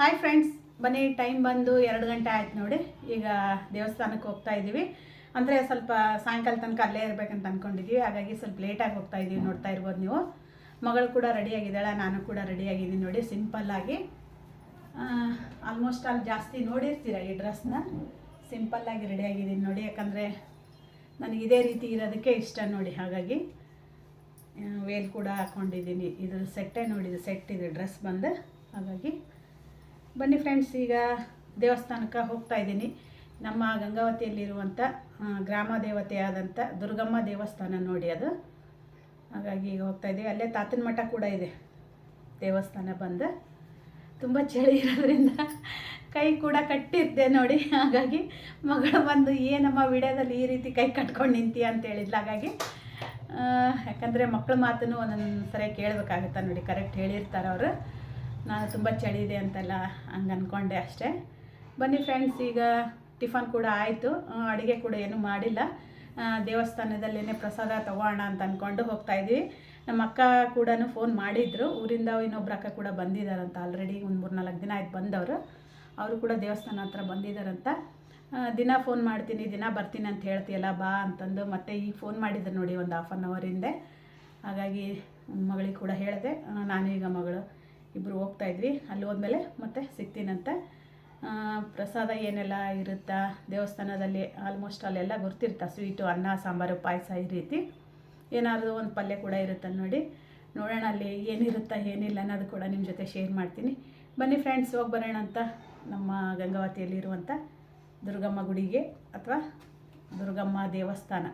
Hi friends, ಬನ್ನಿ. Time ಬಂದು 2 ಗಂಟೆ ಆಯ್ತು ನೋಡಿ. ಈಗ ದೇವಸ್ಥಾನಕ್ಕೆ ಹೋಗ್ತಾ ಇದ್ದೀವಿ. ಅಂದರೆ ಸ್ವಲ್ಪ ಸಾಯಂಕಾಲ ತನಕ ಅಲ್ಲೇ ಇರಬೇಕಂತ ಅಂದ್ಕೊಂಡಿದ್ದೀವಿ. ಹಾಗಾಗಿ ಸ್ವಲ್ಪ ಲೇಟಾಗಿ ಹೋಗ್ತಾ ಇದ್ದೀವಿ. ನೋಡ್ತಾ ಇರ್ಬೋದು ನೀವು. ಮಗಳು ಕೂಡ ರೆಡಿಯಾಗಿದ್ದಾಳೆ, ನಾನು ಕೂಡ ರೆಡಿಯಾಗಿದ್ದೀನಿ ನೋಡಿ. ಸಿಂಪಲ್ಲಾಗಿ ಆಲ್ಮೋಸ್ಟ್ ಅಲ್ಲಿ ಜಾಸ್ತಿ ನೋಡಿರ್ತೀರ ಈ ಡ್ರೆಸ್ನ. ಸಿಂಪಲ್ಲಾಗಿ ರೆಡಿಯಾಗಿದ್ದೀನಿ ನೋಡಿ. ಯಾಕಂದರೆ ನನಗೆ ಇದೇ ರೀತಿ ಇರೋದಕ್ಕೆ ಇಷ್ಟ ನೋಡಿ. ಹಾಗಾಗಿ ವೇಲ್ ಕೂಡ ಹಾಕ್ಕೊಂಡಿದ್ದೀನಿ. ಇದು ಸೆಟ್ಟೇ ನೋಡಿ, ಇದು ಸೆಟ್ ಇದೆ ಡ್ರೆಸ್ ಬಂದು. ಹಾಗಾಗಿ ಬನ್ನಿ ಫ್ರೆಂಡ್ಸ್, ಈಗ ದೇವಸ್ಥಾನಕ್ಕೆ ಹೋಗ್ತಾ ಇದ್ದೀನಿ. ನಮ್ಮ ಗಂಗಾವತಿಯಲ್ಲಿರುವಂಥ ಗ್ರಾಮ ದೇವತೆಯಾದಂಥ ದುರ್ಗಮ್ಮ ದೇವಸ್ಥಾನ ನೋಡಿ ಅದು. ಹಾಗಾಗಿ ಈಗ ಹೋಗ್ತಾ ಇದ್ದೀವಿ. ಅಲ್ಲೇ ತಾತನ ಮಠ ಕೂಡ ಇದೆ ದೇವಸ್ಥಾನ ಬಂದು. ತುಂಬ ಚಳಿ ಇರೋದ್ರಿಂದ ಕೈ ಕೂಡ ಕಟ್ಟಿದ್ದೆ ನೋಡಿ. ಹಾಗಾಗಿ ಮಗಳು ಬಂದು ಏನಮ್ಮ ವಿಡಿಯೋದಲ್ಲಿ ಈ ರೀತಿ ಕೈ ಕಟ್ಕೊಂಡು ನಿಂತೀಯ ಅಂತ ಹೇಳಿದ್ಲು. ಹಾಗಾಗಿ ಯಾಕಂದರೆ ಮಕ್ಕಳ ಮಾತನ್ನು ಒಂದೊಂದು ಸರಿ ಕೇಳಬೇಕಾಗುತ್ತಾ ನೋಡಿ. ಕರೆಕ್ಟ್ ಹೇಳಿರ್ತಾರೆ ಅವರು. ನಾನು ತುಂಬ ಚಳಿ ಇದೆ ಅಂತೆಲ್ಲ ಹಂಗೆ ಅಂದ್ಕೊಂಡೆ ಅಷ್ಟೇ. ಬನ್ನಿ ಫ್ರೆಂಡ್ಸ್, ಈಗ ಟಿಫನ್ ಕೂಡ ಆಯಿತು. ಅಡುಗೆ ಕೂಡ ಏನೂ ಮಾಡಿಲ್ಲ. ದೇವಸ್ಥಾನದಲ್ಲೇ ಪ್ರಸಾದ ತೊಗೋಣ ಅಂತ ಅಂದ್ಕೊಂಡು ಹೋಗ್ತಾಯಿದ್ವಿ. ನಮ್ಮ ಅಕ್ಕ ಕೂಡ ಫೋನ್ ಮಾಡಿದ್ರು. ಊರಿಂದ ಇನ್ನೊಬ್ರು ಅಕ್ಕ ಕೂಡ ಬಂದಿದ್ದಾರಂತ. ಆಲ್ರೆಡಿ ಒಂದು 3-4 ದಿನ ಆಯ್ತು ಬಂದವರು. ಅವರು ಕೂಡ ದೇವಸ್ಥಾನ ಹತ್ರ ಬಂದಿದ್ದಾರಂತ. ದಿನ ಫೋನ್ ಮಾಡ್ತೀನಿ, ದಿನ ಬರ್ತೀನಿ ಅಂತ ಹೇಳ್ತೀಯಲ್ಲ, ಬಾ ಅಂತಂದು ಮತ್ತೆ ಈಗ ಫೋನ್ ಮಾಡಿದ್ರು ನೋಡಿ, ಒಂದು 1/2 hour ಹಿಂದೆ. ಹಾಗಾಗಿ ಮಗಳಿಗೆ ಕೂಡ ಹೇಳಿದೆ. ನಾನು ಈಗ ಮಗಳು ಇಬ್ಬರು ಹೋಗ್ತಾಯಿದ್ವಿ. ಅಲ್ಲಿ ಹೋದ್ಮೇಲೆ ಮತ್ತೆ ಸಿಗ್ತೀನಂತ. ಪ್ರಸಾದ ಏನೆಲ್ಲ ಇರುತ್ತಾ ದೇವಸ್ಥಾನದಲ್ಲಿ ಆಲ್ಮೋಸ್ಟ್ ಅಲ್ಲೆಲ್ಲ ಗೊತ್ತಿರ್ತಾ. ಸ್ವೀಟು, ಅನ್ನ, ಸಾಂಬಾರು, ಪಾಯಸ, ಈ ರೀತಿ ಏನಾದರೂ ಒಂದು ಪಲ್ಯ ಕೂಡ ಇರುತ್ತೆ ನೋಡಿ. ನೋಡೋಣ ಅಲ್ಲಿ ಏನಿರುತ್ತಾ ಏನಿಲ್ಲ ಅನ್ನೋದು ಕೂಡ ನಿಮ್ಮ ಜೊತೆ ಶೇರ್ ಮಾಡ್ತೀನಿ. ಬನ್ನಿ ಫ್ರೆಂಡ್ಸ್, ಹೋಗಿ ಬರೋಣ ಅಂತ ನಮ್ಮ ಗಂಗಾವತಿಯಲ್ಲಿರುವಂಥ ದುರ್ಗಮ್ಮ ಗುಡಿಗೆ ಅಥವಾ ದುರ್ಗಮ್ಮ ದೇವಸ್ಥಾನ.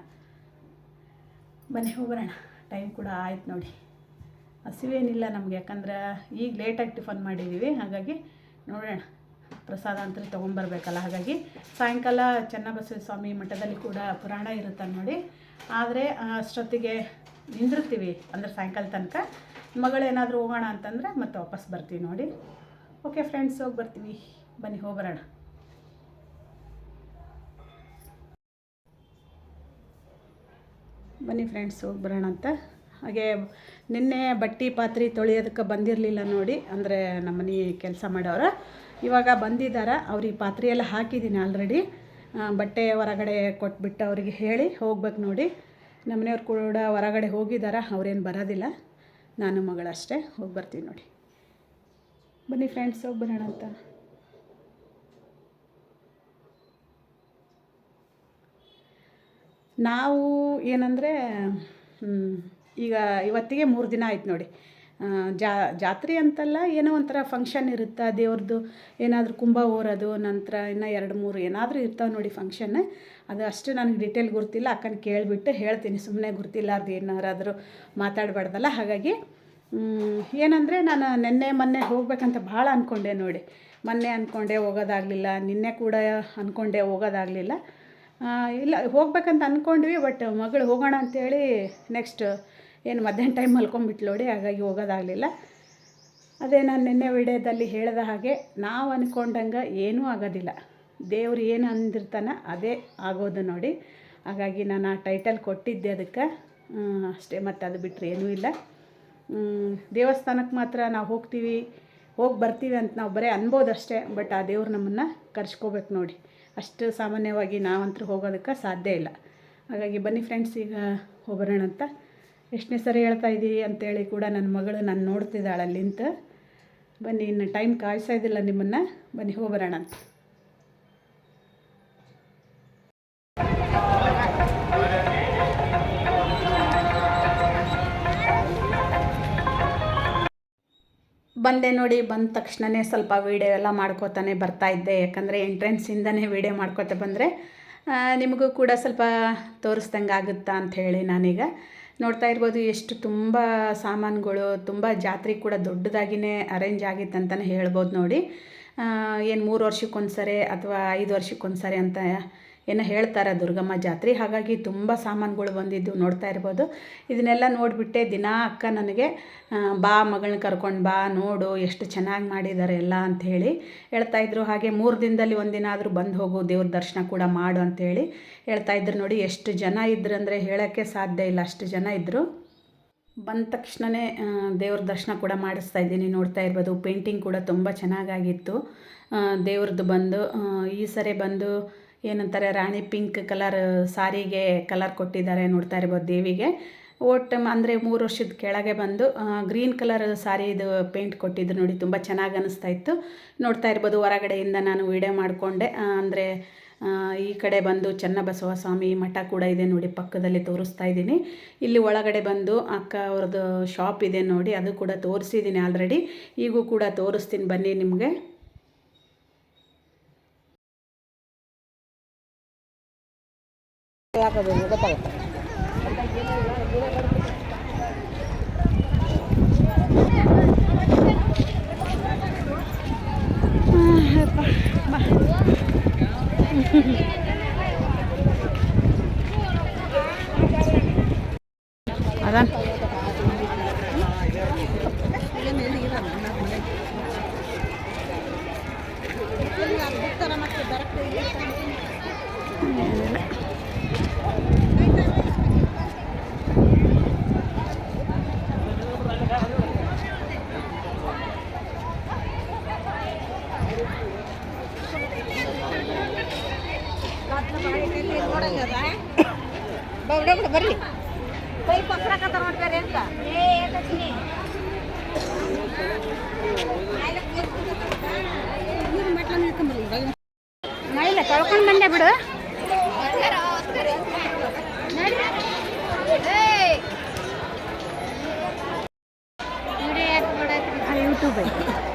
ಬನ್ನಿ ಹೋಗ್ಬರೋಣ. ಟೈಮ್ ಕೂಡ ಆಯ್ತು ನೋಡಿ. ಹಸಿವೇನಿಲ್ಲ ನಮಗೆ, ಯಾಕಂದ್ರೆ ಈಗ ಲೇಟಾಗಿ ಟಿಫನ್ ಮಾಡಿದ್ದೀವಿ. ಹಾಗಾಗಿ ನೋಡೋಣ, ಪ್ರಸಾದ ಅಂತ ತೊಗೊಂಬರ್ಬೇಕಲ್ಲ. ಹಾಗಾಗಿ ಸಾಯಂಕಾಲ ಚೆನ್ನಬಸವ ಸ್ವಾಮಿ ಮಠದಲ್ಲಿ ಕೂಡ ಪುರಾಣ ಇರುತ್ತೆ ನೋಡಿ. ಆದರೆ ಅಷ್ಟೊತ್ತಿಗೆ ನಿಂದಿರ್ತೀವಿ, ಅಂದರೆ ಸಾಯಂಕಾಲ ತನಕ. ಮಗಳೇನಾದರೂ ಹೋಗೋಣ ಅಂತಂದರೆ ಮತ್ತೆ ವಾಪಸ್ ಬರ್ತೀವಿ ನೋಡಿ. ಓಕೆ ಫ್ರೆಂಡ್ಸ್, ಹೋಗಿ ಬರ್ತೀವಿ. ಬನ್ನಿ ಹೋಗ್ಬರೋಣ. ಬನ್ನಿ ಫ್ರೆಂಡ್ಸ್, ಹೋಗಿ ಬರೋಣ ಅಂತ. ಹಾಗೆ ನಿನ್ನೆ ಬಟ್ಟೆ ಪಾತ್ರೆ ತೊಳೆಯೋದಕ್ಕೆ ಬಂದಿರಲಿಲ್ಲ ನೋಡಿ. ಅಂದರೆ ನಮ್ಮನೆ ಕೆಲಸ ಮಾಡೋರು ಇವಾಗ ಬಂದಿದ್ದಾರೆ. ಅವ್ರಿಗೆ ಪಾತ್ರೆ ಎಲ್ಲ ಹಾಕಿದ್ದೀನಿ ಆಲ್ರೆಡಿ. ಬಟ್ಟೆ ಹೊರಗಡೆ ಕೊಟ್ಬಿಟ್ಟು ಅವರಿಗೆ ಹೇಳಿ ಹೋಗ್ಬೇಕು ನೋಡಿ. ನಮ್ಮನೆಯವ್ರು ಕೂಡ ಹೊರಗಡೆ ಹೋಗಿದ್ದಾರೆ, ಅವರೇನು ಬರೋದಿಲ್ಲ. ನಾನು ಮಗಳಷ್ಟೇ ಹೋಗಿ ಬರ್ತೀನಿ ನೋಡಿ. ಬನ್ನಿ ಫ್ರೆಂಡ್ಸ್, ಹೋಗಿ ಬರೋಣ ಅಂತ. ನಾವು ಏನಂದರೆ ಈಗ ಇವತ್ತಿಗೆ 3 ದಿನ ಆಯ್ತು ನೋಡಿ. ಜಾತ್ರೆ ಅಂತಲ್ಲ, ಏನೋ ಒಂಥರ ಫಂಕ್ಷನ್ ಇರುತ್ತೆ ದೇವ್ರದ್ದು. ಏನಾದರೂ ಕುಂಭ ಹೋರೋದು, ನಂತರ ಇನ್ನೂ 2-3 ಏನಾದರೂ ಇರ್ತಾವೆ ನೋಡಿ ಫಂಕ್ಷನ್. ಅದು ಅಷ್ಟು ನನಗೆ ಡೀಟೇಲ್ ಗೊತ್ತಿಲ್ಲ. ಅಕ್ಕನ ಕೇಳಿಬಿಟ್ಟು ಹೇಳ್ತೀನಿ. ಸುಮ್ಮನೆ ಗೊತ್ತಿಲ್ಲಾರ್ದು ಏನಾರಾದರೂ ಮಾತಾಡಬಾರ್ದಲ್ಲ. ಹಾಗಾಗಿ ಏನಂದರೆ ನಾನು ಮೊನ್ನೆ ಹೋಗ್ಬೇಕಂತ ಭಾಳ ಅಂದ್ಕೊಂಡೆ ನೋಡಿ. ಮೊನ್ನೆ ಅಂದ್ಕೊಂಡೆ ಹೋಗೋದಾಗಲಿಲ್ಲ. ನಿನ್ನೆ ಕೂಡ ಅಂದ್ಕೊಂಡೆ ಹೋಗೋದಾಗಲಿಲ್ಲ. ಇಲ್ಲ ಹೋಗ್ಬೇಕಂತ ಅಂದ್ಕೊಂಡ್ವಿ. ಬಟ್ ಮಗಳು ಹೋಗೋಣ ಅಂಥೇಳಿ ನೆಕ್ಸ್ಟ್ ಏನು ಮಧ್ಯಾಹ್ನ ಟೈಮ್ ಮಲ್ಕೊಂಡ್ಬಿಟ್ಲು ನೋಡಿ. ಹಾಗಾಗಿ ಹೋಗೋದಾಗಲಿಲ್ಲ. ಅದೇ ನಾನು ನಿನ್ನೆ ವಿಡಿಯೋದಲ್ಲಿ ಹೇಳಿದ ಹಾಗೆ, ನಾವು ಅಂದ್ಕೊಂಡಂಗೆ ಏನೂ ಆಗೋದಿಲ್ಲ. ದೇವ್ರು ಏನು ಅಂದಿರ್ತಾನೆ ಅದೇ ಆಗೋದು ನೋಡಿ. ಹಾಗಾಗಿ ನಾನು ಆ ಟೈಟಲ್ ಕೊಟ್ಟಿದ್ದೆ ಅದಕ್ಕೆ ಅಷ್ಟೇ. ಮತ್ತು ಅದು ಬಿಟ್ಟರೆ ಏನೂ ಇಲ್ಲ. ದೇವಸ್ಥಾನಕ್ಕೆ ಮಾತ್ರ ನಾವು ಹೋಗಿ ಬರ್ತೀವಿ ಅಂತ ನಾವು ಬರೀ ಅನ್ಬೋದು ಅಷ್ಟೇ. ಬಟ್ ಆ ದೇವ್ರು ನಮ್ಮನ್ನು ಕರ್ಸ್ಕೋಬೇಕು ನೋಡಿ. ಅಷ್ಟು ಸಾಮಾನ್ಯವಾಗಿ ನಾವಂತೂ ಹೋಗೋದಕ್ಕೆ ಸಾಧ್ಯ ಇಲ್ಲ. ಹಾಗಾಗಿ ಬನ್ನಿ ಫ್ರೆಂಡ್ಸ್, ಈಗ ಹೋಗೋಣ ಅಂತ. ಎಷ್ಟನೇ ಸರಿ ಹೇಳ್ತಾ ಇದ್ದೀವಿ ಅಂತೇಳಿ ಕೂಡ ನನ್ನ ಮಗಳು ನಾನು ನೋಡ್ತಿದ್ದಾಳೆ ಅಲ್ಲಿಂತ. ಬನ್ನಿ, ಇನ್ನು ಟೈಮ್ ಕಾಯಿಸೋದಿಲ್ಲ ನಿಮ್ಮನ್ನು. ಬನ್ನಿ ಹೋಗೋಣ ಅಂತ. ಬಂದೆ ನೋಡಿ. ಬಂದ ತಕ್ಷಣವೇ ಸ್ವಲ್ಪ ವೀಡಿಯೋ ಎಲ್ಲ ಮಾಡ್ಕೋತಾನೆ ಬರ್ತಾಯಿದ್ದೆ. ಯಾಕಂದರೆ ಎಂಟ್ರೆನ್ಸಿಂದನೇ ವೀಡಿಯೋ ಮಾಡ್ಕೋತಾ ಬಂದರೆ ನಿಮಗೂ ಕೂಡ ಸ್ವಲ್ಪ ತೋರಿಸ್ದಂಗೆ ಆಗುತ್ತಾ ಅಂಥೇಳಿ ನಾನೀಗ ನೋಡ್ತಾ ಇರ್ಬೋದು. ಎಷ್ಟು ತುಂಬ ಸಾಮಾನುಗಳು, ತುಂಬ ಜಾತ್ರೆ ಕೂಡ ದೊಡ್ಡದಾಗಿಯೇ ಅರೇಂಜ್ ಆಗಿತ್ತು ಅಂತಲೇ ಹೇಳ್ಬೋದು ನೋಡಿ. ಏನು 3 ವರ್ಷಕ್ಕೊಂದು ಸರಿ ಅಥವಾ 5 ವರ್ಷಕ್ಕೊಂದು ಸರಿ ಅಂತ ಏನೋ ಹೇಳ್ತಾರೆ ದುರ್ಗಮ್ಮ ಜಾತ್ರೆ. ಹಾಗಾಗಿ ತುಂಬ ಸಾಮಾನುಗಳು ಬಂದಿದ್ದು ನೋಡ್ತಾ ಇರ್ಬೋದು. ಇದನ್ನೆಲ್ಲ ನೋಡಿಬಿಟ್ಟೆ ದಿನ ಅಕ್ಕ ನನಗೆ ಬಾ ಮಗಳನ್ನ ಕರ್ಕೊಂಡು ಬಾ, ನೋಡು ಎಷ್ಟು ಚೆನ್ನಾಗಿ ಮಾಡಿದ್ದಾರೆ ಎಲ್ಲ ಅಂಥೇಳಿ ಹೇಳ್ತಾಯಿದ್ರು. ಹಾಗೆ 3 ದಿನದಲ್ಲಿ ಒಂದಿನ ಆದರೂ ಬಂದು ಹೋಗು, ದೇವ್ರ ದರ್ಶನ ಕೂಡ ಮಾಡು ಅಂಥೇಳಿ ಹೇಳ್ತಾಯಿದ್ರು ನೋಡಿ. ಎಷ್ಟು ಜನ ಇದ್ರು ಅಂದರೆ ಹೇಳೋಕ್ಕೆ ಸಾಧ್ಯ ಇಲ್ಲ, ಅಷ್ಟು ಜನ ಇದ್ದರು. ಬಂದ ತಕ್ಷಣವೇ ದೇವ್ರ ದರ್ಶನ ಕೂಡ ಮಾಡಿಸ್ತಾ ಇದ್ದೀನಿ. ನೋಡ್ತಾ ಇರ್ಬೋದು, ಪೇಂಟಿಂಗ್ ಕೂಡ ತುಂಬ ಚೆನ್ನಾಗಾಗಿತ್ತು ದೇವ್ರದ್ದು. ಬಂದು ಈ ಸರಿ ಬಂದು ಏನಂತಾರೆ, ರಾಣಿ ಪಿಂಕ್ ಕಲರ್ ಸಾರಿಗೆ ಕಲರ್ ಕೊಟ್ಟಿದ್ದಾರೆ. ನೋಡ್ತಾ ಇರ್ಬೋದು ದೇವಿಗೆ. ಒಟ್ಟು ಅಂದರೆ 3 ವರ್ಷದ ಕೆಳಗೆ ಬಂದು ಗ್ರೀನ್ ಕಲರ್ ಸಾರಿದು ಪೇಂಟ್ ಕೊಟ್ಟಿದ್ದು ನೋಡಿ, ತುಂಬ ಚೆನ್ನಾಗಿ ಅನ್ನಿಸ್ತಾ ಇತ್ತು. ನೋಡ್ತಾ ಇರ್ಬೋದು, ಹೊರಗಡೆಯಿಂದ ನಾನು ವಿಡಿಯೋ ಮಾಡಿಕೊಂಡೆ. ಅಂದರೆ ಈ ಕಡೆ ಬಂದು ಚನ್ನಬಸವ ಸ್ವಾಮಿ ಮಠ ಕೂಡ ಇದೆ ನೋಡಿ, ಪಕ್ಕದಲ್ಲಿ ತೋರಿಸ್ತಾ ಇದ್ದೀನಿ. ಇಲ್ಲಿ ಒಳಗಡೆ ಬಂದು ಅಕ್ಕ ಅವ್ರದ್ದು ಶಾಪ್ ಇದೆ ನೋಡಿ, ಅದು ಕೂಡ ತೋರಿಸಿದ್ದೀನಿ ಆಲ್ರೆಡಿ. ಈಗೂ ಕೂಡ ತೋರಿಸ್ತೀನಿ ಬನ್ನಿ ನಿಮಗೆ. ಅದಾನ ಬರ್ರಿ ಮೈಲ ತೊಳ್ಕೊಂಡು ಬಂದೆ ಬಿಡು.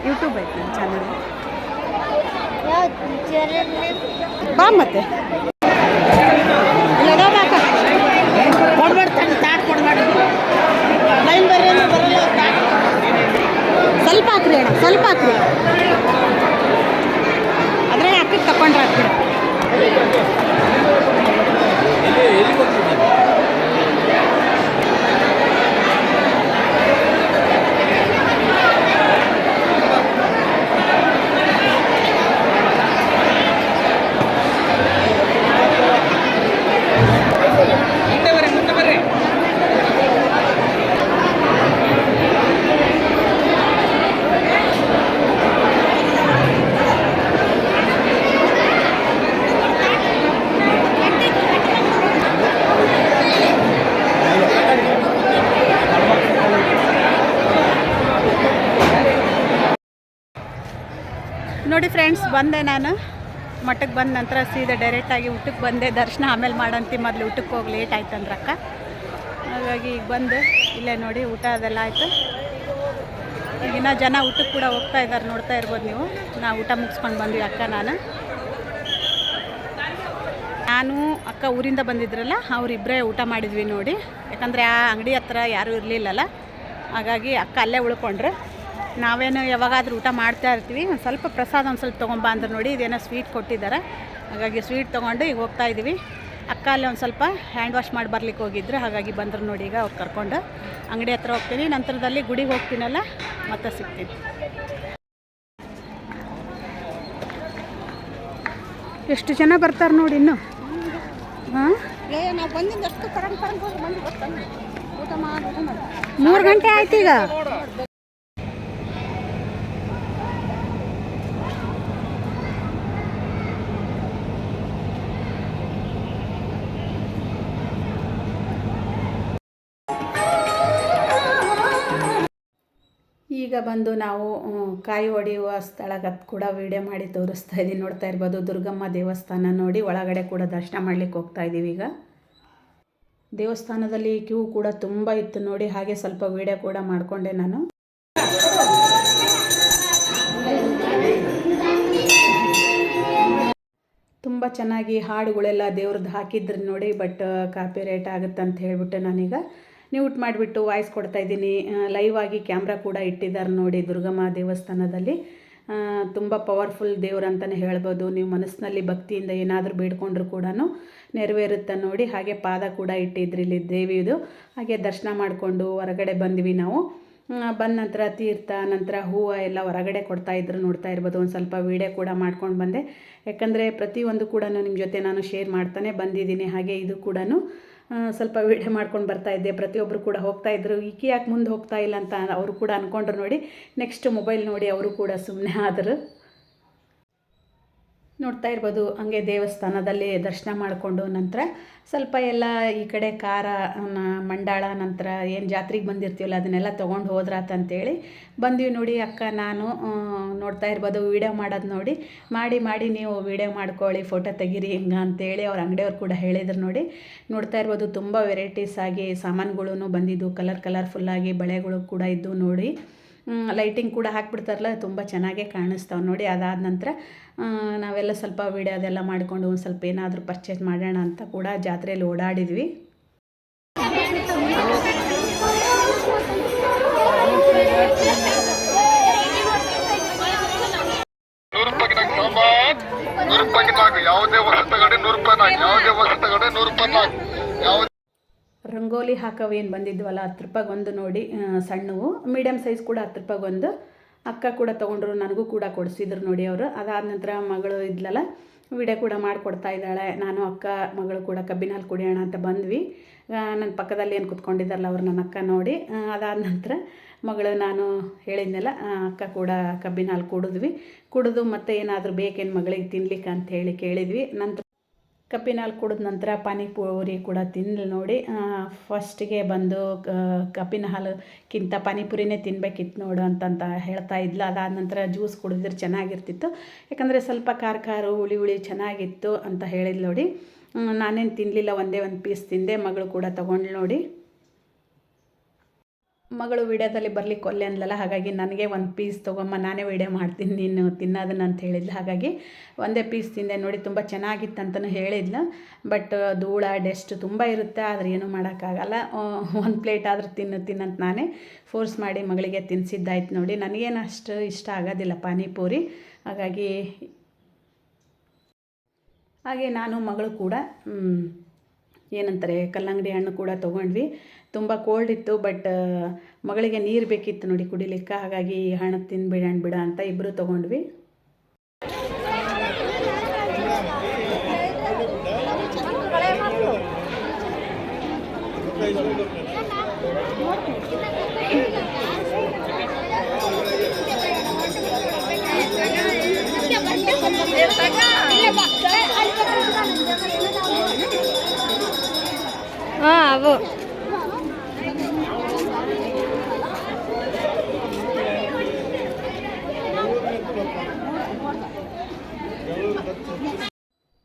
ಯೂಟ್ಯೂಬ್ ಐತೆ ನನ್ನ ಚಾನಲ್. ಬಾ ಮತ್ತೆ ಸ್ವಲ್ಪ ಹಾಕ್ರಿ ಅಣ್ಣ, ಸ್ವಲ್ಪ ಹಾಕ್ರಿ. ಅದ್ರಾಗ ಹಾಕಿ ತಗೊಂಡ್ರೆ ಹಾಕ್ರಿ. ನೋಡಿ ಫ್ರೆಂಡ್ಸ್, ಬಂದೆ ನಾನು ಮಠಕ್ಕೆ ಬಂದ ನಂತರ ಸೀದಾ ಡೈರೆಕ್ಟಾಗಿ ಊಟಕ್ಕೆ ಬಂದೆ. ದರ್ಶನ ಆಮೇಲೆ ಮಾಡಂತಿ, ಮೊದಲು ಊಟಕ್ಕೆ ಹೋಗಿ ಲೇಟ್ ಆಯ್ತು ಅಂದ್ರಕ್ಕ. ಹಾಗಾಗಿ ಈಗ ಬಂದು ಇಲ್ಲೇ ನೋಡಿ ಊಟ ಅದೆಲ್ಲ ಆಯಿತು. ಈಗಿನ ಜನ ಊಟಕ್ಕೆ ಕೂಡ ಹೋಗ್ತಾ ಇದ್ದಾರೆ, ನೋಡ್ತಾ ಇರ್ಬೋದು ನೀವು. ನಾವು ಊಟ ಮುಗಿಸ್ಕೊಂಡು ಬಂದ್ವಿ ಅಕ್ಕ ನಾನು ಅಕ್ಕ ಊರಿಂದ ಬಂದಿದ್ರಲ್ಲ, ಅವರಿಬ್ಬರೇ ಊಟ ಮಾಡಿದ್ವಿ ನೋಡಿ. ಯಾಕಂದರೆ ಆ ಅಂಗಡಿ ಹತ್ರ ಯಾರೂ ಇರಲಿಲ್ಲಲ್ಲ, ಹಾಗಾಗಿ ಅಕ್ಕ ಅಲ್ಲೇ ಉಳ್ಕೊಂಡ್ರೆ. ನಾವೇನು ಯಾವಾಗಾದ್ರೂ ಊಟ ಮಾಡ್ತಾ ಇರ್ತೀವಿ. ಒಂದು ಸ್ವಲ್ಪ ಪ್ರಸಾದ ಒಂದು ಸ್ವಲ್ಪ ತೊಗೊಂಬ ಅಂದ್ರೆ ನೋಡಿ, ಇದೇನೋ ಸ್ವೀಟ್ ಕೊಟ್ಟಿದ್ದಾರೆ. ಹಾಗಾಗಿ ಸ್ವೀಟ್ ತೊಗೊಂಡು ಈಗ ಹೋಗ್ತಾ ಇದ್ದೀವಿ. ಅಕ್ಕ ಅಲ್ಲಿ ಒಂದು ಸ್ವಲ್ಪ ಹ್ಯಾಂಡ್ ವಾಶ್ ಮಾಡಿ ಬರ್ಲಿಕ್ಕೆ ಹೋಗಿದ್ರು, ಹಾಗಾಗಿ ಬಂದರು ನೋಡಿ. ಈಗ ಅವ್ರು ಕರ್ಕೊಂಡು ಅಂಗಡಿ ಹತ್ರ ಹೋಗ್ತೀನಿ. ನಂತರದಲ್ಲಿ ಗುಡಿಗೆ ಹೋಗ್ತೀನಲ್ಲ, ಮತ್ತೆ ಸಿಗ್ತೀನಿ. ಎಷ್ಟು ಜನ ಬರ್ತಾರೆ ನೋಡಿ ಇನ್ನು. ಹಾಂ, ನಾವು ಬಂದಿದ್ದಷ್ಟು ಊಟ ಮಾಡಿ 3 ಗಂಟೆ ಆಯ್ತು ಈಗ. ಈಗ ಬಂದು ನಾವು ಕಾಯಿ ಹೊಡೆಯುವ ಸ್ಥಳಕ್ಕೆ ಕೂಡ ವಿಡಿಯೋ ಮಾಡಿ ತೋರಿಸ್ತಾ ಇದ್ದೀನಿ. ನೋಡ್ತಾ ಇರ್ಬೋದು, ದುರ್ಗಮ್ಮ ದೇವಸ್ಥಾನ ನೋಡಿ. ಒಳಗಡೆ ಕೂಡ ದರ್ಶನ ಮಾಡಲಿಕ್ಕೆ ಹೋಗ್ತಾ ಇದ್ದೀವಿ. ಈಗ ದೇವಸ್ಥಾನದಲ್ಲಿ ಕ್ಯೂ ಕೂಡ ತುಂಬ ಇತ್ತು ನೋಡಿ. ಹಾಗೆ ಸ್ವಲ್ಪ ವಿಡಿಯೋ ಕೂಡ ಮಾಡಿಕೊಂಡೆ ನಾನು. ತುಂಬ ಚೆನ್ನಾಗಿ ಹಾಡುಗಳೆಲ್ಲ ದೇವ್ರದ್ದು ಹಾಕಿದ್ರು ನೋಡಿ. ಬಟ್ ಕಾಪಿ ರೇಟ್ ಆಗುತ್ತೆ ಅಂತ ಹೇಳಿಬಿಟ್ಟು ನಾನೀಗ ಮ್ಯೂಟ್ ಮಾಡಿಬಿಟ್ಟು ವಾಯ್ಸ್ ಕೊಡ್ತಾಯಿದ್ದೀನಿ. ಲೈವ್ ಆಗಿ ಕ್ಯಾಮ್ರಾ ಕೂಡ ಇಟ್ಟಿದ್ದಾರೆ ನೋಡಿ. ದುರ್ಗಮ್ಮ ದೇವಸ್ಥಾನದಲ್ಲಿ ತುಂಬ ಪವರ್ಫುಲ್ ದೇವ್ರು ಅಂತಲೇ ಹೇಳ್ಬೋದು. ನೀವು ಮನಸ್ಸಿನಲ್ಲಿ ಭಕ್ತಿಯಿಂದ ಏನಾದರೂ ಬೇಡ್ಕೊಂಡ್ರು ಕೂಡ ನೆರವೇರುತ್ತೆ ನೋಡಿ. ಹಾಗೆ ಪಾದ ಕೂಡ ಇಟ್ಟಿದ್ರು ಇಲ್ಲಿ ದೇವಿದು. ಹಾಗೆ ದರ್ಶನ ಮಾಡಿಕೊಂಡು ಹೊರಗಡೆ ಬಂದ್ವಿ ನಾವು. ಬಂದ ನಂತರ ತೀರ್ಥ, ನಂತರ ಹೂವು ಎಲ್ಲ ಹೊರಗಡೆ ಕೊಡ್ತಾಯಿದ್ರು, ನೋಡ್ತಾ ಇರ್ಬೋದು. ಒಂದು ಸ್ವಲ್ಪ ವೀಡಿಯೋ ಕೂಡ ಮಾಡ್ಕೊಂಡು ಬಂದೆ. ಯಾಕಂದರೆ ಪ್ರತಿಯೊಂದು ಕೂಡ ನಿಮ್ಮ ಜೊತೆ ನಾನು ಶೇರ್ ಮಾಡ್ತಾನೆ ಬಂದಿದ್ದೀನಿ. ಹಾಗೆ ಇದು ಕೂಡ ಸ್ವಲ್ಪ ವೀಡಿಯೋ ಮಾಡ್ಕೊಂಡು ಬರ್ತಾಯಿದ್ದೆ. ಪ್ರತಿಯೊಬ್ಬರು ಕೂಡ ಹೋಗ್ತಾಯಿದ್ರು, ಈಕೆ ಯಾಕೆ ಮುಂದೆ ಹೋಗ್ತಾ ಇಲ್ಲ ಅಂತ ಅವರು ಕೂಡ ಅಂದ್ಕೊಂಡ್ರು ನೋಡಿ. ನೆಕ್ಸ್ಟ್ ಮೊಬೈಲ್ ನೋಡಿ ಅವರು ಕೂಡ ಸುಮ್ಮನೆ ಆದರು. ನೋಡ್ತಾ ಇರ್ಬೋದು, ಹಂಗೆ ದೇವಸ್ಥಾನದಲ್ಲಿ ದರ್ಶನ ಮಾಡಿಕೊಂಡು ನಂತರ ಸ್ವಲ್ಪ ಎಲ್ಲ ಈ ಕಡೆ ಖಾರ ಮಂಡಾಳ ನಂತರ ಏನು ಜಾತ್ರೆಗೆ ಬಂದಿರ್ತೀವಲ್ಲ ಅದನ್ನೆಲ್ಲ ತೊಗೊಂಡು ಹೋದ್ರಾತಂತೇಳಿ ಬಂದ್ವಿ ನೋಡಿ. ಅಕ್ಕ ನಾನು ನೋಡ್ತಾ ಇರ್ಬೋದು ವೀಡಿಯೋ ಮಾಡೋದು ನೋಡಿ, ಮಾಡಿ ನೀವು ವೀಡಿಯೋ ಮಾಡ್ಕೊಳ್ಳಿ, ಫೋಟೋ ತೆಗೀರಿ ಹಿಂಗೆ ಅಂತೇಳಿ ಅವ್ರ ಅಂಗಡಿಯವ್ರು ಕೂಡ ಹೇಳಿದ್ರು ನೋಡಿ. ನೋಡ್ತಾ ಇರ್ಬೋದು ತುಂಬ ವೆರೈಟೀಸ್ ಆಗಿ ಸಾಮಾನುಗಳೂ ಬಂದಿದ್ದು, ಕಲರ್ಫುಲ್ಲಾಗಿ ಬಳೆಗಳು ಕೂಡ ಇದ್ದು ನೋಡಿ. ಲೈಟಿಂಗ್ ಕೂಡ ಹಾಕ್ಬಿಡ್ತಾರಲ್ಲ, ತುಂಬ ಚೆನ್ನಾಗೇ ಕಾಣಿಸ್ತಾವೆ ನೋಡಿ. ಅದಾದ ನಂತರ ನಾವೆಲ್ಲ ಸ್ವಲ್ಪ ವೀಡಿಯೋ ಅದೆಲ್ಲ ಮಾಡಿಕೊಂಡು ಒಂದು ಸ್ವಲ್ಪ ಏನಾದರೂ ಪರ್ಚೇಸ್ ಮಾಡೋಣ ಅಂತ ಕೂಡ ಜಾತ್ರೆಯಲ್ಲಿ ಓಡಾಡಿದ್ವಿ. ರಂಗೋಲಿ ಹಾಕವೇನು ಬಂದಿದ್ವಲ್ಲ 10 ರೂಪಾಯಿಗೊಂದು ನೋಡಿ, ಸಣ್ಣವು. ಮೀಡಿಯಮ್ ಸೈಜ್ ಕೂಡ 10 ರೂಪಾಯಿಗೊಂದು. ಅಕ್ಕ ಕೂಡ ತೊಗೊಂಡ್ರು, ನನಗೂ ಕೂಡ ಕೊಡಿಸಿದ್ರು ನೋಡಿ ಅವರು. ಅದಾದ ನಂತರ ಮಗಳು ಇದ್ಲಲ್ಲ, ವಿಡಿಯೋ ಕೂಡ ಮಾಡಿಕೊಡ್ತಾ ಇದ್ದಾಳೆ. ನಾನು ಅಕ್ಕ ಮಗಳು ಕೂಡ ಕಬ್ಬಿನ ಹಾಲು ಕುಡಿಯೋಣ ಅಂತ ಬಂದ್ವಿ. ನನ್ನ ಪಕ್ಕದಲ್ಲಿ ಏನು ಕುತ್ಕೊಂಡಿದ್ದಾರಲ್ಲ ಅವ್ರು ನನ್ನ ಅಕ್ಕ ನೋಡಿ. ಅದಾದ ನಂತರ ಮಗಳು ನಾನು ಹೇಳಿದ್ನೆಲ್ಲ, ಅಕ್ಕ ಕೂಡ ಕಬ್ಬಿನ ಹಾಲು ಕುಡಿದು ಮತ್ತೆ ಏನಾದರೂ ಬೇಕೇನು ಮಗಳಿಗೆ ತಿನ್ಲಿಕ್ಕೆ ಅಂತ ಹೇಳಿ ಕೇಳಿದ್ವಿ. ನಂತರ ಕಬ್ಬಿನ ಹಾಲು ಕುಡಿದ ನಂತರ ಪಾನಿಪುರಿ ಕೂಡ ತಿಂದು ನೋಡಿ. ಫಸ್ಟಿಗೆ ಬಂದು ಕಬ್ಬಿನ ಹಾಲಕ್ಕಿಂತ ಪಾನಿಪುರಿನೇ ತಿನ್ಬೇಕಿತ್ತು ನೋಡು ಅಂತ ಹೇಳ್ತಾ ಇದ್ಲು. ಅದಾದ ನಂತರ ಜ್ಯೂಸ್ ಕುಡಿದ್ರೆ ಚೆನ್ನಾಗಿರ್ತಿತ್ತು, ಯಾಕಂದರೆ ಸ್ವಲ್ಪ ಖಾರ ಹುಳಿ ಚೆನ್ನಾಗಿತ್ತು ಅಂತ ಹೇಳಿದ್ಲು ನೋಡಿ. ನಾನೇನು ತಿನ್ನಲಿಲ್ಲ, ಒಂದೇ ಒಂದು ಪೀಸ್ ತಿಂದೆ. ಮಗಳು ಕೂಡ ತೊಗೊಂಡು ನೋಡಿ. ಮಗಳು ವೀಡಿಯೋದಲ್ಲಿ ಬರಲಿಕ್ಕೆ ಒಲ್ಲೆ ಅಂದ್ಲಲ್ಲ, ಹಾಗಾಗಿ ನನಗೆ ಒಂದು ಪೀಸ್ ತೊಗೊಮ್ಮ, ನಾನೇ ವೀಡಿಯೋ ಮಾಡ್ತೀನಿ ನೀನು ತಿನ್ನೋದನ್ನ ಅಂತ ಹೇಳಿದ್ಲು. ಹಾಗಾಗಿ ಒಂದೇ ಪೀಸ್ ತಿಂದೆ ನೋಡಿ. ತುಂಬ ಚೆನ್ನಾಗಿತ್ತಂತಲೂ ಹೇಳಿದ್ಲು. ಬಟ್ ಧೂಳ ಡಸ್ಟ್ ತುಂಬ ಇರುತ್ತೆ, ಆದರೆ ಏನೂ ಮಾಡೋಕ್ಕಾಗಲ್ಲ. ಒಂದು ಪ್ಲೇಟ್ ಆದರೂ ತಿನ್ನಂತ ನಾನೇ ಫೋರ್ಸ್ ಮಾಡಿ ಮಗಳಿಗೆ ತಿನ್ನಿಸಿದ್ದಾಯ್ತು ನೋಡಿ. ನನಗೇನು ಅಷ್ಟು ಇಷ್ಟ ಆಗೋದಿಲ್ಲ ಪಾನಿಪುರಿ, ಹಾಗೆ ನಾನು ಮಗಳು ಕೂಡ ಏನಂತಾರೆ ಕಲ್ಲಂಗಡಿ ಹಣ್ಣು ಕೂಡ ತೊಗೊಂಡ್ವಿ. ತುಂಬ ಕೋಲ್ಡ್ ಇತ್ತು, ಬಟ್ ಮಗಳಿಗೆ ನೀರು ಬೇಕಿತ್ತು ನೋಡಿ ಕುಡಿಲಿಕ್ಕೆ, ಹಾಗಾಗಿ ಹಣ್ಣು ತಿಂದ್ಬಿಡ ಅಂತ ಇಬ್ಬರು ತೊಗೊಂಡ್ವಿ. ಅವು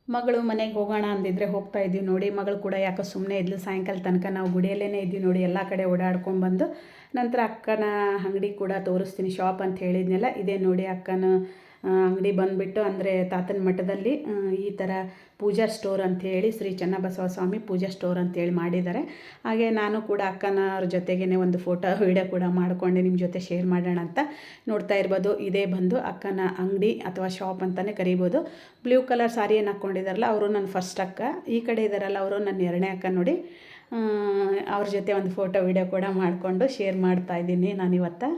ಮಗಳು ಮನೆಗೆ ಹೋಗೋಣ ಅಂದಿದ್ರೆ ಹೋಗ್ತಾ ಇದ್ವಿ ನೋಡಿ. ಮಗಳು ಕೂಡ ಯಾಕೋ ಸುಮ್ಮನೆ ಇದ್ಲು. ಸಾಯಂಕಾಲ ತನಕ ನಾವು ಗುಡಿಯಲ್ಲೇ ಇದ್ವಿ ನೋಡಿ, ಎಲ್ಲ ಕಡೆ ಓಡಾಡ್ಕೊಂಡು ಬಂದು. ನಂತರ ಅಕ್ಕನ ಅಂಗಡಿ ಕೂಡ ತೋರಿಸ್ತೀನಿ, ಶಾಪ್ ಅಂತ ಹೇಳಿದ್ನಲ್ಲ, ಇದೇ ನೋಡಿ ಅಕ್ಕನ ಅಂಗಡಿ ಬಂದುಬಿಟ್ಟು. ಅಂದರೆ ತಾತನ ಮಠದಲ್ಲಿ ಈ ಥರ ಪೂಜಾ ಸ್ಟೋರ್ ಅಂಥೇಳಿ, ಶ್ರೀ ಚನ್ನಬಸವ ಸ್ವಾಮಿ ಪೂಜಾ ಸ್ಟೋರ್ ಅಂತೇಳಿ ಮಾಡಿದ್ದಾರೆ. ಹಾಗೆ ನಾನು ಕೂಡ ಅಕ್ಕನವ್ರ ಜೊತೆಗೇ ಒಂದು ಫೋಟೋ ವೀಡಿಯೋ ಕೂಡ ಮಾಡಿಕೊಂಡೆ, ನಿಮ್ಮ ಜೊತೆ ಶೇರ್ ಮಾಡೋಣ ಅಂತ. ನೋಡ್ತಾ ಇರ್ಬೋದು, ಇದೇ ಬಂದು ಅಕ್ಕನ ಅಂಗಡಿ ಅಥವಾ ಶಾಪ್ ಅಂತಲೇ ಕರಿಬೋದು. ಬ್ಲೂ ಕಲರ್ ಸಾರಿ ಏನು ಹಾಕ್ಕೊಂಡಿದ್ದಾರಲ್ಲ ಅವರು ನನ್ನ ಫಸ್ಟ್ ಅಕ್ಕ, ಈ ಕಡೆ ಇದ್ದಾರಲ್ಲ ಅವರು ನನ್ನ 2ನೇ ಅಕ್ಕ ನೋಡಿ. ಅವ್ರ ಜೊತೆ ಒಂದು ಫೋಟೋ ವೀಡಿಯೋ ಕೂಡ ಮಾಡಿಕೊಂಡು ಶೇರ್ ಮಾಡ್ತಾಯಿದ್ದೀನಿ ನಾನಿವತ್ತು.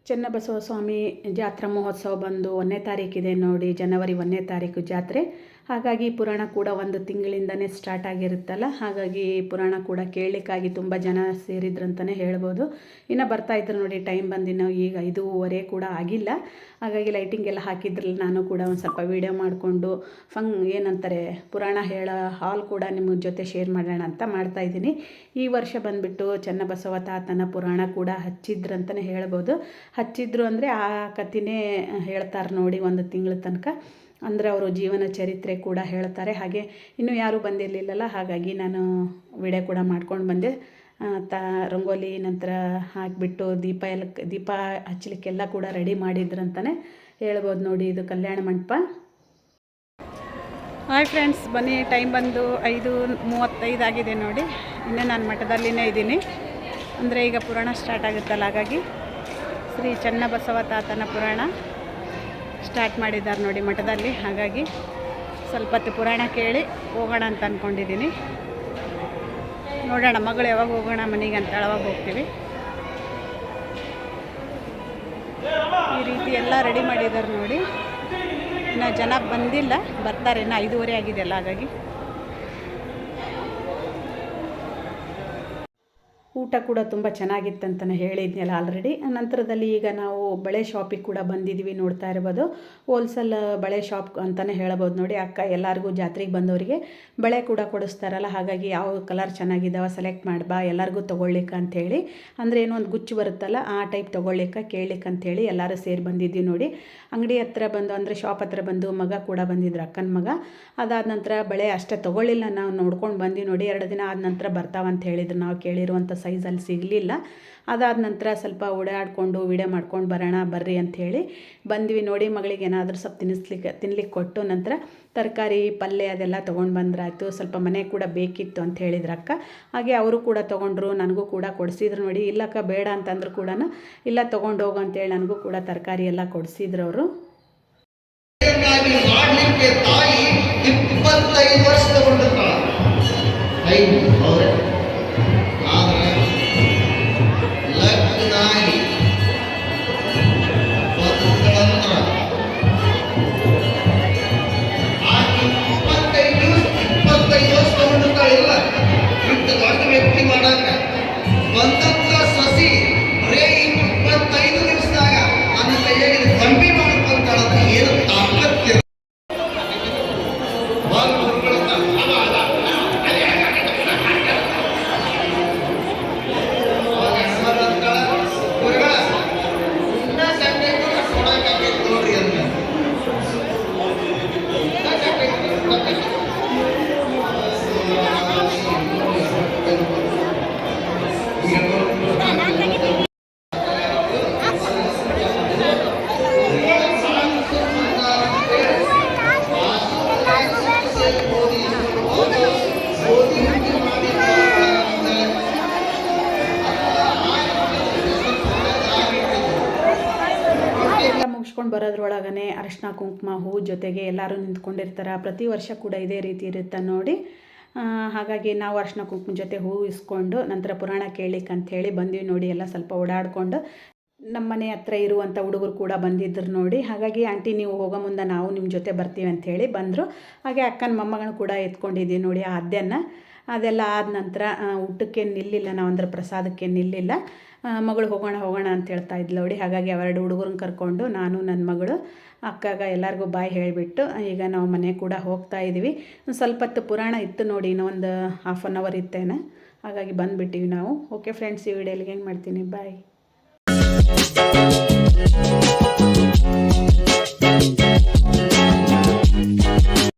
ಚನ್ನಬಸವ ಸ್ವಾಮಿ ಜಾತ್ರಾ ಮಹೋತ್ಸವ ಬಂದು 1ನೇ ತಾರೀಕಿದೆ ನೋಡಿ, ಜನವರಿ 1ನೇ ತಾರೀಕು ಜಾತ್ರೆ. ಹಾಗಾಗಿ ಪುರಾಣ ಕೂಡ ಒಂದು ತಿಂಗಳಿಂದನೇ ಸ್ಟಾರ್ಟ್ ಆಗಿರುತ್ತಲ್ಲ, ಹಾಗಾಗಿ ಪುರಾಣ ಕೂಡ ಕೇಳಲಿಕ್ಕಾಗಿ ತುಂಬ ಜನ ಸೇರಿದ್ರಂತಲೇ ಹೇಳ್ಬೋದು. ಇನ್ನು ಬರ್ತಾಯಿದ್ರು ನೋಡಿ, ಟೈಮ್ ಬಂದಿನ ಈಗ 5:15 ಕೂಡ ಆಗಿಲ್ಲ. ಹಾಗಾಗಿ ಲೈಟಿಂಗ್ ಎಲ್ಲ ಹಾಕಿದ್ರಲ್ಲ, ನಾನು ಕೂಡ ಒಂದು ಸ್ವಲ್ಪ ವೀಡಿಯೋ ಮಾಡಿಕೊಂಡು ಏನಂತಾರೆ ಪುರಾಣ ಹೇಳೋ ಹಾಲ್ ಕೂಡ ನಿಮ್ಮ ಜೊತೆ ಶೇರ್ ಮಾಡೋಣ ಅಂತ ಮಾಡ್ತಾಯಿದ್ದೀನಿ. ಈ ವರ್ಷ ಬಂದುಬಿಟ್ಟು ಚನ್ನಬಸವ ತಾತನ ಪುರಾಣ ಕೂಡ ಹಚ್ಚಿದ್ರಂತಲೇ ಹೇಳ್ಬೋದು. ಹಚ್ಚಿದ್ರು ಅಂದರೆ ಆ ಕಥೆನೇ ಹೇಳ್ತಾರೆ ನೋಡಿ ಒಂದು ತಿಂಗಳ ತನಕ. ಅಂದರೆ ಅವರು ಜೀವನ ಚರಿತ್ರೆ ಕೂಡ ಹೇಳ್ತಾರೆ. ಹಾಗೆ ಇನ್ನೂ ಯಾರೂ ಬಂದಿರಲಿಲ್ಲಲ್ಲ, ಹಾಗಾಗಿ ನಾನು ವಿಡಿಯೋ ಕೂಡ ಮಾಡ್ಕೊಂಡು ಬಂದೆ. ರಂಗೋಲಿ ನಂತರ ಹಾಕಿಬಿಟ್ಟು ದೀಪ ಹಚ್ಚಲಿಕ್ಕೆಲ್ಲ ಕೂಡ ರೆಡಿ ಮಾಡಿದ್ರಂತಲೇ ಹೇಳ್ಬೋದು ನೋಡಿ. ಇದು ಕಲ್ಯಾಣ ಮಂಟಪ. ಹಾಯ್ ಫ್ರೆಂಡ್ಸ್, ಬನ್ನಿ. ಟೈಮ್ ಬಂದು 5:35 ಆಗಿದೆ ನೋಡಿ. ಇನ್ನೂ ನಾನು ಮಠದಲ್ಲಿನೇ ಇದ್ದೀನಿ. ಅಂದರೆ ಈಗ ಪುರಾಣ ಸ್ಟಾರ್ಟ್ ಆಗುತ್ತಲ್ಲ, ಹಾಗಾಗಿ ಶ್ರೀ ಚನ್ನಬಸವ ತಾತನ ಪುರಾಣ ಸ್ಟಾರ್ಟ್ ಮಾಡಿದ್ದಾರೆ ನೋಡಿ ಮಠದಲ್ಲಿ. ಹಾಗಾಗಿ ಸ್ವಲ್ಪ ಹೊತ್ತು ಪುರಾಣ ಕೇಳಿ ಹೋಗೋಣ ಅಂತ ಅಂದ್ಕೊಂಡಿದ್ದೀನಿ. ನೋಡೋಣ, ಮಗಳು ಯಾವಾಗ ಹೋಗೋಣ ಮನೆಗೆ ಅಂತ ಅವಾಗ ಹೋಗ್ತೀವಿ. ಈ ರೀತಿ ಎಲ್ಲ ರೆಡಿ ಮಾಡಿದ್ದಾರೆ ನೋಡಿ. ಇನ್ನು ಜನ ಬಂದಿಲ್ಲ, ಬರ್ತಾರೆ. ಇನ್ನು 5:15 ಆಗಿದೆಯಲ್ಲ, ಹಾಗಾಗಿ ಊಟ ಕೂಡ ತುಂಬ ಚೆನ್ನಾಗಿತ್ತಂತಲೇ ಹೇಳಿದ್ನಲ್ಲ ಆಲ್ರೆಡಿ. ನಂತರದಲ್ಲಿ ಈಗ ನಾವು ಬಳೆ ಶಾಪಿಗೆ ಕೂಡ ಬಂದಿದ್ದೀವಿ. ನೋಡ್ತಾ ಇರ್ಬೋದು, ಹೋಲ್ಸೇಲ್ ಬಳೆ ಶಾಪ್ ಅಂತಲೇ ಹೇಳ್ಬೋದು ನೋಡಿ. ಅಕ್ಕ ಎಲ್ಲರಿಗೂ ಜಾತ್ರೆಗೆ ಬಂದವರಿಗೆ ಬಳೆ ಕೂಡ ಕೊಡಿಸ್ತಾರಲ್ಲ, ಹಾಗಾಗಿ ಯಾವ ಕಲರ್ ಚೆನ್ನಾಗಿದ್ದಾವೆ ಸೆಲೆಕ್ಟ್ ಮಾಡ್ಬಾ ಎಲ್ಲರಿಗೂ ತೊಗೊಳ್ಲಿಕ್ಕೆ ಅಂಥೇಳಿ. ಅಂದರೆ ಏನೋ ಒಂದು ಗುಚ್ಚು ಬರುತ್ತಲ್ಲ, ಆ ಟೈಪ್ ತೊಗೊಳ್ಲಿಕ್ಕೆ ಕೇಳಲಿಕ್ಕೆ ಅಂಥೇಳಿ ಎಲ್ಲರೂ ಸೇರಿ ಬಂದಿದ್ದೀವಿ ನೋಡಿ. ಅಂಗಡಿ ಹತ್ರ ಬಂದು, ಅಂದರೆ ಶಾಪ್ ಹತ್ರ ಬಂದು ಮಗ ಕೂಡ ಬಂದಿದ್ರು, ಅಕ್ಕನ ಮಗ. ಅದಾದ ನಂತರ ಬಳೆ ಅಷ್ಟೇ ತೊಗೊಳ್ಳಿಲ್ಲ, ನಾವು ನೋಡ್ಕೊಂಡು ಬಂದ್ವಿ ನೋಡಿ. 2 ದಿನ ಆದ ನಂತರ ಬರ್ತಾವಂತ ಹೇಳಿದ್ರು. ನಾವು ಕೇಳಿರುವಂಥ ಸೈಜಲ್ಲಿ ಸಿಗಲಿಲ್ಲ. ಅದಾದ ನಂತರ ಸ್ವಲ್ಪ ಓಡಾಡಿಕೊಂಡು ವೀಡಿಯೋ ಮಾಡ್ಕೊಂಡು ಬರೋಣ ಬರ್ರಿ ಅಂಥೇಳಿ ಬಂದ್ವಿ ನೋಡಿ. ಮಗಳಿಗೆ ಏನಾದರೂ ಸ್ವಲ್ಪ ತಿನ್ಲಿಕ್ಕೆ ಕೊಟ್ಟು ನಂತರ ತರಕಾರಿ ಪಲ್ಯ ಅದೆಲ್ಲ ತೊಗೊಂಡು ಬಂದ್ರಾಯ್ತು. ಸ್ವಲ್ಪ ಮನೆ ಕೂಡ ಬೇಕಿತ್ತು ಅಂತ ಹೇಳಿದ್ರು ಅಕ್ಕ. ಹಾಗೆ ಅವರು ಕೂಡ ತೊಗೊಂಡ್ರು, ನನಗೂ ಕೂಡ ಕೊಡಿಸಿದ್ರು ನೋಡಿ. ಇಲ್ಲಕ್ಕ ಬೇಡ ಅಂತಂದ್ರು ಕೂಡ ಇಲ್ಲ ತೊಗೊಂಡು ಹೋಗು ಅಂತೇಳಿ ನನಗೂ ಕೂಡ ತರಕಾರಿ ಎಲ್ಲ ಕೊಡಿಸಿದ್ರು ಅವರು. ತಾಯಿ 25 ವರ್ಷ ತಗೊಂಡಿರ್ತಾಳೆ. ಮುಗಿಸ್ಕೊಂಡು ಬರೋದ್ರೊಳಗನೆ ಅರಿಶಿನ ಕುಂಕುಮ ಹೂ ಜೊತೆಗೆ ಎಲ್ಲರೂ ನಿಂತ್ಕೊಂಡಿರ್ತಾರೆ. ಪ್ರತಿ ವರ್ಷ ಕೂಡ ಇದೇ ರೀತಿ ಇರುತ್ತೆ ನೋಡಿ. ಹಾಗಾಗಿ ನಾವು ಅರಿಶಿನ ಕುಂಕುಮ ಜೊತೆ ಹೂ ಇಸ್ಕೊಂಡು ನಂತರ ಪುರಾಣ ಕೇಳಲಿಕ್ಕೆ ಅಂಥೇಳಿ ಬಂದ್ವಿ ನೋಡಿ. ಎಲ್ಲ ಸ್ವಲ್ಪ ಓಡಾಡಿಕೊಂಡು ನಮ್ಮ ಮನೆ ಹತ್ರ ಇರುವಂಥ ಹುಡುಗರು ಕೂಡ ಬಂದಿದ್ದರು ನೋಡಿ. ಹಾಗಾಗಿ ಆಂಟಿ ನೀವು ಹೋಗೋ ಮುಂದೆ ನಾವು ನಿಮ್ಮ ಜೊತೆ ಬರ್ತೀವಿ ಅಂಥೇಳಿ ಬಂದರು. ಹಾಗೆ ಅಕ್ಕನ ಮೊಮ್ಮಗಳನ್ನ ಕೂಡ ಎತ್ಕೊಂಡಿದ್ದೀವಿ ನೋಡಿ. ಆ ಅದ್ದೆನ ಅದೆಲ್ಲ ಆದ ನಂತರ ಊಟಕ್ಕೆ ನಿಲ್ಲಿಲ್ಲ ನಾವು, ಅಂದರೆ ಪ್ರಸಾದಕ್ಕೆ ನಿಲ್ಲಿಲ್ಲ. ಮಗಳು ಹೋಗೋಣ ಅಂತ ಹೇಳ್ತಾ ಇದ್ಲು ನೋಡಿ. ಹಾಗಾಗಿ ಅವೆರಡು ಹುಡುಗರನ್ನ ಕರ್ಕೊಂಡು ನಾನು ನನ್ನ ಮಗಳು ಅಕ್ಕಾಗ ಎಲ್ಲರಿಗೂ ಬಾಯ್ ಹೇಳಿಬಿಟ್ಟು ಈಗ ನಾವು ಮನೆ ಕೂಡ ಹೋಗ್ತಾ ಇದ್ದೀವಿ. ಸ್ವಲ್ಪ ಹೊತ್ತು ಪುರಾಣ ಇತ್ತು ನೋಡಿ, ಇನ್ನೊಂದು 1/2 ಅವರ್ ಇತ್ತೇನೆ. ಹಾಗಾಗಿ ಬಂದುಬಿಟ್ಟಿವಿ ನಾವು. ಓಕೆ ಫ್ರೆಂಡ್ಸ್, ಈ ವಿಡಿಯೋಲಿಗೆ ಏನು ಮಾಡ್ತೀನಿ, ಬಾಯ್.